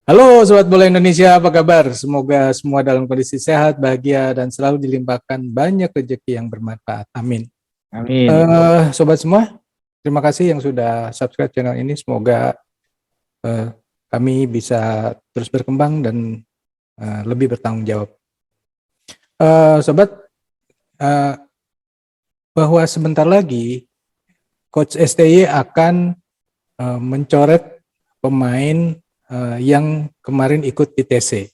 Halo Sobat Bola Indonesia, apa kabar? Semoga semua dalam kondisi sehat, bahagia, dan selalu dilimpahkan banyak rezeki yang bermanfaat. Amin. Amin. Sobat semua, terima kasih yang sudah subscribe channel ini. Semoga kami bisa terus berkembang dan lebih bertanggung jawab. Sobat, uh, bahwa sebentar lagi Coach STY akan mencoret pemain yang kemarin ikut ITC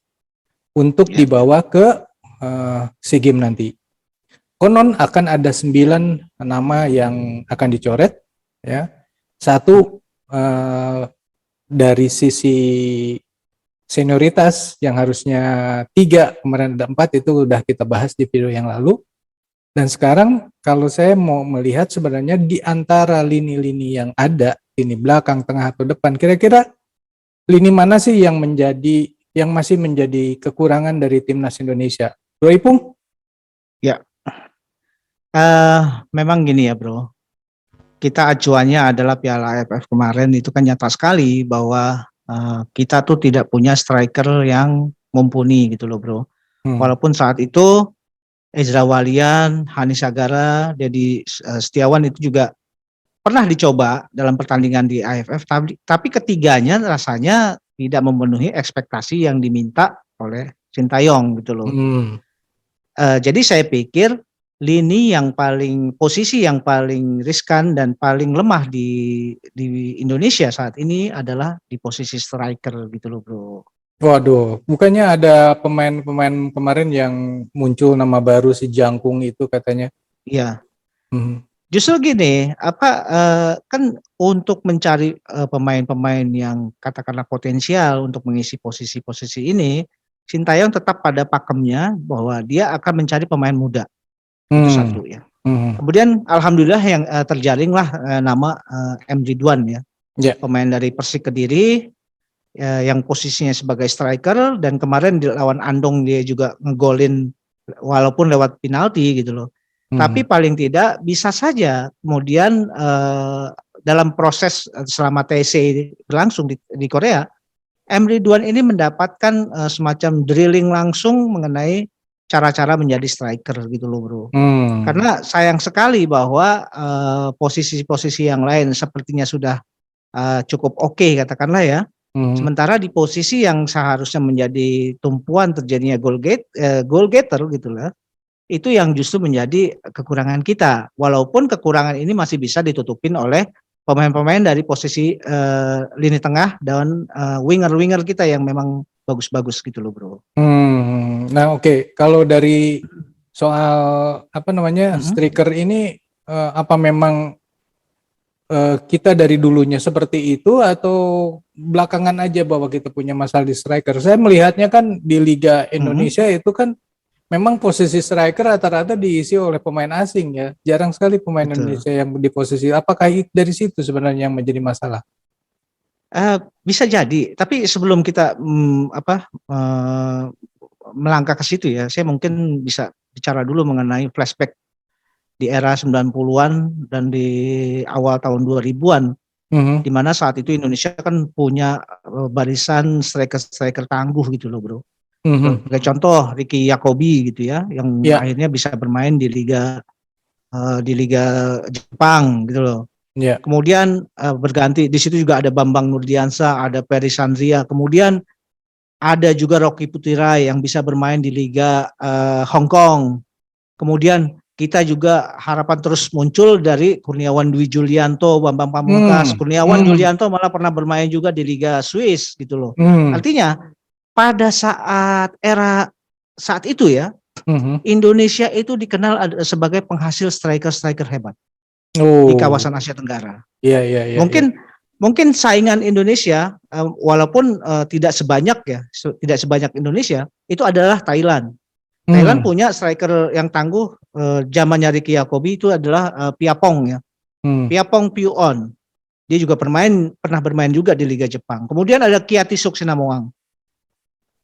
untuk Ya. dibawa ke SEA Games nanti. Konon akan ada 9 nama yang akan dicoret, ya. Satu dari sisi senioritas yang harusnya 3, kemarin ada 4, itu udah kita bahas di video yang lalu. Dan sekarang kalau saya mau melihat sebenarnya di antara lini-lini yang ada, lini belakang, tengah atau depan, kira-kira lini mana sih yang masih menjadi kekurangan dari timnas Indonesia? Bro Ipung? Ya. Memang gini ya bro, kita acuannya adalah Piala AFF kemarin itu kan nyata sekali bahwa kita tuh tidak punya striker yang mumpuni gitu loh bro. Walaupun saat itu Ezra Walian, Hani Sagara, Dedi Setiawan itu juga pernah dicoba dalam pertandingan di AFF, tapi ketiganya rasanya tidak memenuhi ekspektasi yang diminta oleh Sintayong gitu loh. Jadi saya pikir posisi yang paling riskan dan paling lemah di Indonesia saat ini adalah di posisi striker gitu loh bro. Waduh, bukannya ada pemain-pemain kemarin yang muncul nama baru si Jangkung itu katanya? Iya. Justru gini, kan untuk mencari pemain-pemain yang katakanlah potensial untuk mengisi posisi-posisi ini, Sintayong tetap pada pakemnya bahwa dia akan mencari pemain muda. Itu satu ya. Kemudian alhamdulillah yang terjalinglah nama M. Ridwan ya. Pemain dari Persik Kediri yang posisinya sebagai striker, dan kemarin di lawan Andong dia juga ngegolin walaupun lewat penalti gitu loh. Tapi paling tidak bisa saja kemudian dalam proses selama TC berlangsung di Korea, M. Ridwan ini mendapatkan semacam drilling langsung mengenai cara-cara menjadi striker gitu loh bro. Karena sayang sekali bahwa posisi-posisi yang lain sepertinya sudah cukup oke katakanlah ya. Sementara di posisi yang seharusnya menjadi tumpuan terjadinya goal getter gitu lah, itu yang justru menjadi kekurangan kita. Walaupun kekurangan ini masih bisa ditutupin oleh pemain-pemain dari posisi lini tengah dan winger-winger kita yang memang bagus-bagus gitu loh bro. Nah oke. Kalau dari soal striker ini, apa memang kita dari dulunya seperti itu atau belakangan aja bahwa kita punya masalah di striker? Saya melihatnya kan di Liga Indonesia itu kan memang posisi striker rata-rata diisi oleh pemain asing ya. Jarang sekali pemain Indonesia yang di posisi. Apakah dari situ sebenarnya yang menjadi masalah? Bisa jadi, tapi sebelum kita melangkah ke situ ya, saya mungkin bisa bicara dulu mengenai flashback di era 90-an dan di awal tahun 2000-an, di mana saat itu Indonesia kan punya barisan striker-striker tangguh gitu loh bro. Sebagai contoh Ricky Yakobi gitu ya, yang akhirnya bisa bermain di Liga Jepang gitu loh. Kemudian berganti di situ juga ada Bambang Nurdiansyah, ada Ferry Sandria, kemudian ada juga Rocky Putirai yang bisa bermain di Liga Hong Kong. Kemudian kita juga harapan terus muncul dari Kurniawan Dwi Julianto, Bambang Pamungkas. Kurniawan Julianto malah pernah bermain juga di Liga Swiss gitu loh. Artinya pada saat itu ya, Indonesia itu dikenal sebagai penghasil striker-striker hebat di kawasan Asia Tenggara. Mungkin saingan Indonesia walaupun tidak sebanyak Indonesia, itu adalah Thailand. Thailand punya striker yang tangguh zamannya Ricky Yakobi itu adalah Piapong ya. Piapong Piuon. Dia juga pernah bermain juga di Liga Jepang. Kemudian ada Kiati Suksinamoang.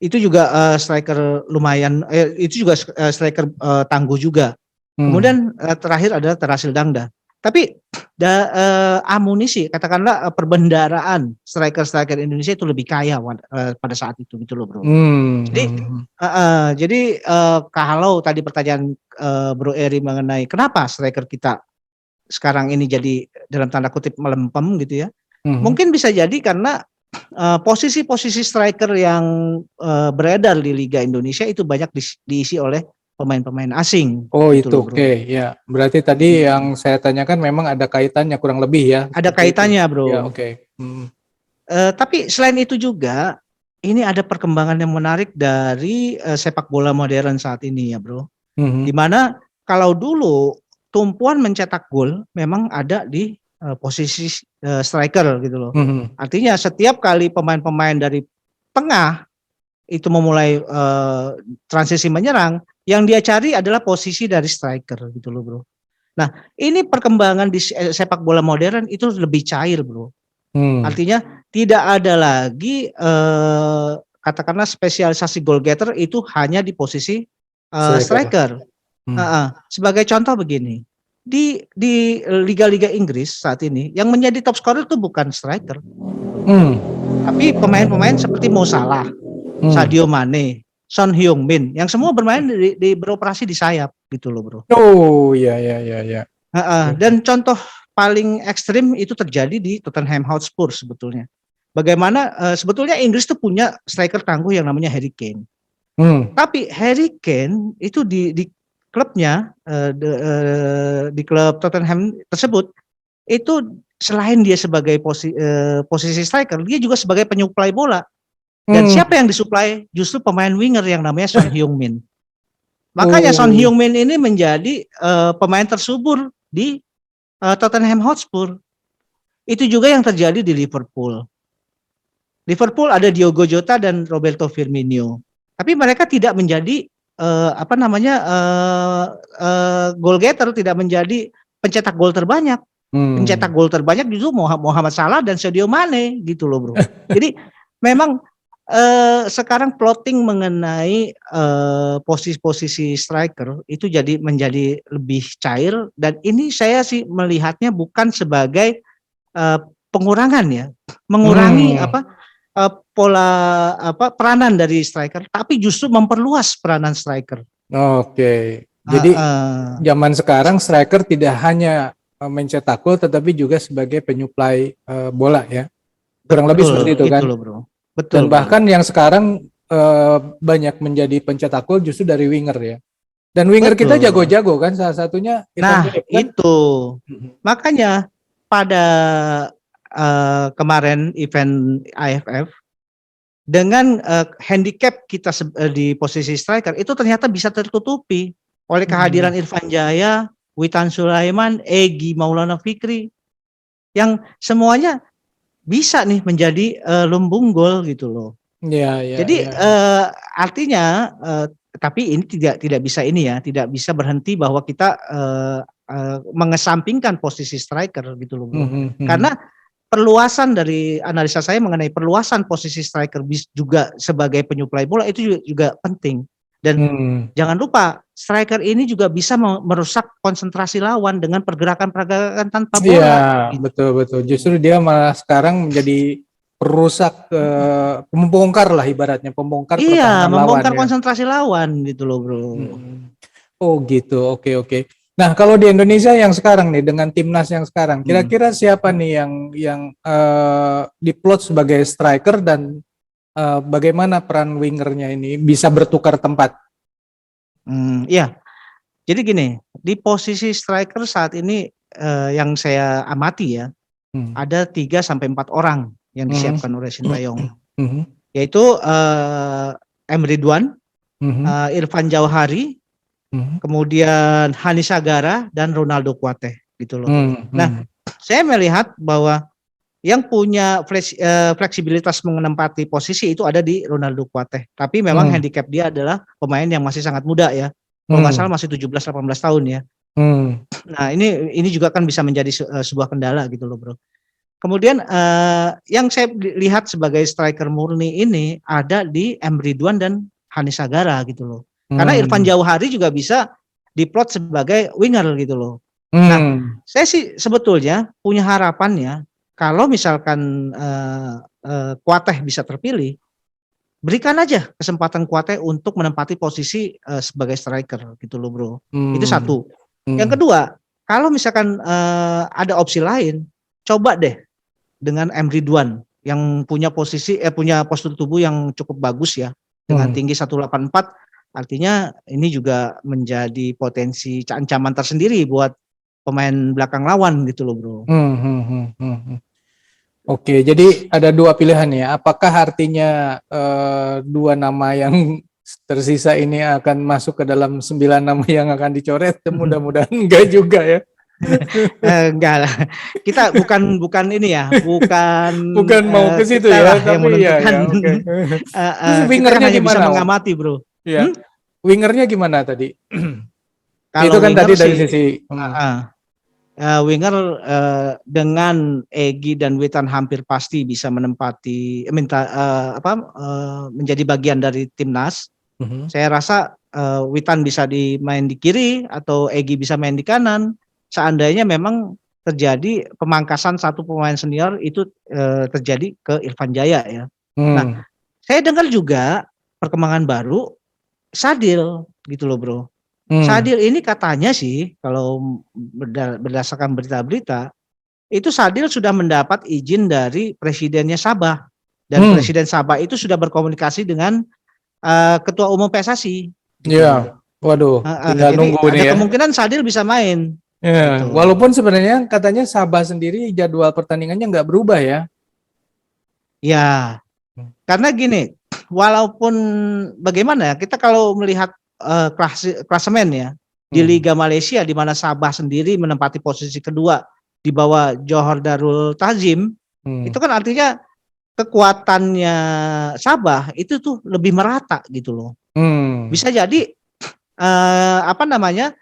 Itu juga striker lumayan, itu juga striker tangguh juga. Kemudian terakhir adalah Terasil Dangda. Tapi amunisi, katakanlah perbendaharaan striker-striker Indonesia itu lebih kaya pada saat itu gitu loh bro. Jadi kalau tadi pertanyaan Bro Eri mengenai kenapa striker kita sekarang ini jadi dalam tanda kutip melempem gitu ya, mungkin bisa jadi karena posisi-posisi striker yang beredar di Liga Indonesia itu banyak diisi oleh pemain-pemain asing. Oh gitu itu loh, bro. ya. Berarti tadi yang saya tanyakan memang ada kaitannya kurang lebih ya. Ada seperti itu. kaitannya bro. Ya oke. Tapi selain itu juga ini ada perkembangan yang menarik dari sepak bola modern saat ini ya bro. Dimana kalau dulu tumpuan mencetak gol memang ada di posisi striker gitu loh. Artinya setiap kali pemain-pemain dari tengah itu memulai transisi menyerang, yang dia cari adalah posisi dari striker gitu loh bro. Nah ini perkembangan di sepak bola modern itu lebih cair bro. Artinya tidak ada lagi katakanlah spesialisasi goal getter itu hanya di posisi striker. Sebagai contoh begini, di liga-liga Inggris saat ini yang menjadi top scorer itu bukan striker, tapi pemain-pemain seperti Mo Salah, Sadio Mane, Son Heung-min, yang semua bermain beroperasi di sayap gitu loh bro. Oh ya. Dan contoh paling ekstrim itu terjadi di Tottenham Hotspur sebetulnya. Bagaimana sebetulnya Inggris itu punya striker tangguh yang namanya Harry Kane. Tapi Harry Kane itu di klubnya di klub Tottenham tersebut itu selain dia sebagai posisi striker, dia juga sebagai penyuplai bola. Dan siapa yang disuplai? Justru pemain winger yang namanya Son Heung-min. Makanya Son Heung-min ini menjadi pemain tersubur di Tottenham Hotspur. Itu juga yang terjadi di Liverpool. Liverpool ada Diogo Jota dan Roberto Firmino. Tapi mereka tidak menjadi goal getter, tidak menjadi pencetak gol terbanyak. Pencetak gol terbanyak justru Mohamed Salah dan Sadio Mane gitu loh bro. Jadi memang sekarang plotting mengenai posisi-posisi striker itu menjadi lebih cair, dan ini saya sih melihatnya bukan sebagai pengurangan ya, mengurangi pola peranan dari striker, tapi justru memperluas peranan striker. Oke. Jadi zaman sekarang striker tidak hanya mencetak gol tetapi juga sebagai penyuplai bola ya. Kurang lebih seperti itu kan. Loh, bro. Betul. Dan bahkan yang sekarang banyak menjadi pencetak gol justru dari winger ya. Dan winger kita jago-jago kan, salah satunya Irfan Jaya, kan? Itu. Makanya pada kemarin event AFF dengan handicap kita di posisi striker itu ternyata bisa tertutupi oleh kehadiran Irfan Jaya, Witan Sulaiman, Egy Maulana Fikri, yang semuanya bisa nih menjadi lumbung gol gitu loh. Jadi artinya tapi ini tidak bisa tidak bisa berhenti bahwa kita mengesampingkan posisi striker gitu loh bro. Karena perluasan dari analisa saya mengenai perluasan posisi striker juga sebagai penyuplai bola itu juga penting. Dan jangan lupa striker ini juga bisa merusak konsentrasi lawan dengan pergerakan-pergerakan tanpa bola. Iya, betul. Justru dia malah sekarang menjadi perusak, pembongkar lah ibaratnya, pembongkar pertahanan lawan. Iya, membongkar konsentrasi lawan gitu loh bro. Oh gitu, oke. Nah kalau di Indonesia yang sekarang nih dengan timnas yang sekarang, kira-kira siapa nih yang diplot sebagai striker dan bagaimana peran wingernya ini bisa bertukar tempat? Iya, jadi gini, di posisi striker saat ini yang saya amati ya, ada 3-4 orang yang disiapkan oleh Sintayong, yaitu M. Ridwan, Irfan Jauhari, kemudian Hani Sagara dan Ronaldo Kuateh gitu loh. Nah, saya melihat bahwa yang punya fleksibilitas menempati posisi itu ada di Ronaldo Kuateh. Tapi memang handicap dia adalah pemain yang masih sangat muda ya. Kalau nggak salah masih 17-18 tahun ya. Nah, ini juga kan bisa menjadi sebuah kendala gitu loh, bro. Kemudian yang saya lihat sebagai striker murni ini ada di M. Ridwan dan Hani Sagara gitu loh. Karena Irfan Jauhari juga bisa diplot sebagai winger gitu loh. Nah, Hmm. saya sih sebetulnya punya harapan ya, kalau misalkan Kouyaté bisa terpilih, berikan aja kesempatan Kouyaté untuk menempati posisi sebagai striker gitu loh bro. Itu Hmm. satu. Yang Hmm. kedua, kalau misalkan ada opsi lain, coba deh dengan M Ridwan yang punya postur tubuh yang cukup bagus ya, dengan Hmm. tinggi 184, artinya ini juga menjadi potensi ancaman tersendiri buat pemain belakang lawan gitu loh bro. Hmm. Hmm. Hmm. Hmm. Hmm. Oke, jadi ada dua pilihan ya. Apakah artinya dua nama yang tersisa ini akan masuk ke dalam 9 nama yang akan dicoret? Mudah-mudahan enggak juga ya. Enggak lah, kita bukan ini ya, bukan Bukan mau ke situ kita lah ya, yang tapi ya menentukan. oke. Terus Kita kan wingernya hanya bisa gimana, Om? mengamati bro. Ya, Hmm? wingernya gimana tadi? Itu Kalau kan tadi winger dari sih, sisi winger dengan Egy dan Witan hampir pasti bisa menempati menjadi bagian dari timnas. Mhm. Saya rasa Witan bisa dimain di kiri atau Egy bisa main di kanan. Seandainya memang terjadi pemangkasan satu pemain senior itu terjadi ke Irfan Jaya ya. Nah, Hmm. saya dengar juga perkembangan baru Sadil gitu loh bro. Hmm. Sadil ini katanya sih kalau berdasarkan berita-berita itu Sadil sudah mendapat izin dari presidennya Sabah dan Hmm. presiden Sabah itu sudah berkomunikasi dengan ketua umum PSSI gitu Ya, loh. waduh, tinggal Jadi nunggu ada nih ya. kemungkinan Sadil bisa main Ya, gitu. walaupun sebenarnya katanya Sabah sendiri jadwal pertandingannya nggak berubah ya. Ya, karena gini, walaupun bagaimana ya kita kalau melihat klasemen ya di Hmm. Liga Malaysia di mana Sabah sendiri menempati posisi kedua di bawah Johor Darul Ta'zim, itu Hmm. kan artinya kekuatannya Sabah itu tuh lebih merata gitu loh. Hmm. Bisa jadi apa namanya?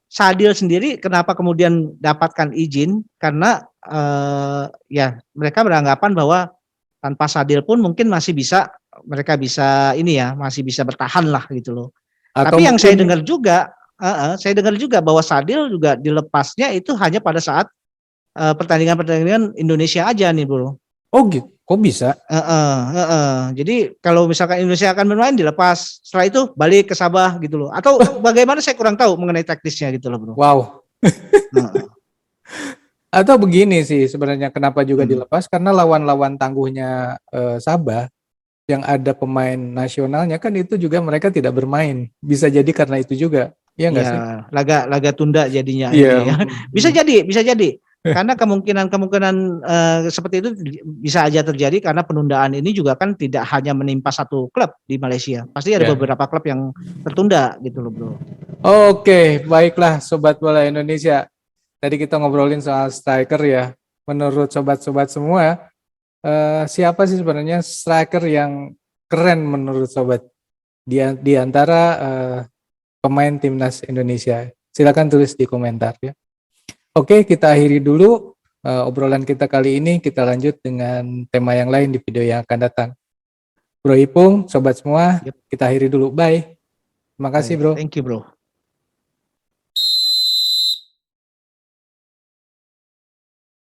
Sadil sendiri kenapa kemudian dapatkan izin karena ya mereka beranggapan bahwa tanpa Sadil pun mungkin masih bisa mereka bisa ini ya masih bisa bertahan lah gitu loh. Atau Tapi yang mungkin, saya dengar juga bahwa Sadil juga dilepasnya itu hanya pada saat pertandingan-pertandingan Indonesia aja nih bro. oh gitu, kok bisa? Jadi kalau misalkan Indonesia akan bermain dilepas, setelah itu balik ke Sabah gitu loh. Atau bagaimana saya kurang tahu mengenai teknisnya gitu loh bro. Wow. Heeh. Atau begini sih sebenarnya kenapa juga Hmm. dilepas karena lawan-lawan tangguhnya Sabah yang ada pemain nasionalnya kan itu juga mereka tidak bermain. Bisa jadi karena itu juga. Iya nggak sih? Ya, laga tunda jadinya akhirnya Iya. ya. Bisa jadi, bisa jadi. Karena kemungkinan seperti itu bisa aja terjadi karena penundaan ini juga kan tidak hanya menimpa satu klub di Malaysia. Pasti ada Ya. beberapa klub yang tertunda gitu loh, Bro. Oke, baiklah Sobat Bola Indonesia. Tadi kita ngobrolin soal striker ya. Menurut sobat-sobat semua, siapa sih sebenarnya striker yang keren menurut sobat di antara pemain timnas Indonesia? Silakan tulis di komentar ya. Oke, kita akhiri dulu obrolan kita kali ini. Kita lanjut dengan tema yang lain di video yang akan datang. Bro Ipung, sobat semua, Yep. kita akhiri dulu. Bye. Terima kasih, Baik, Bro. thank you, Bro.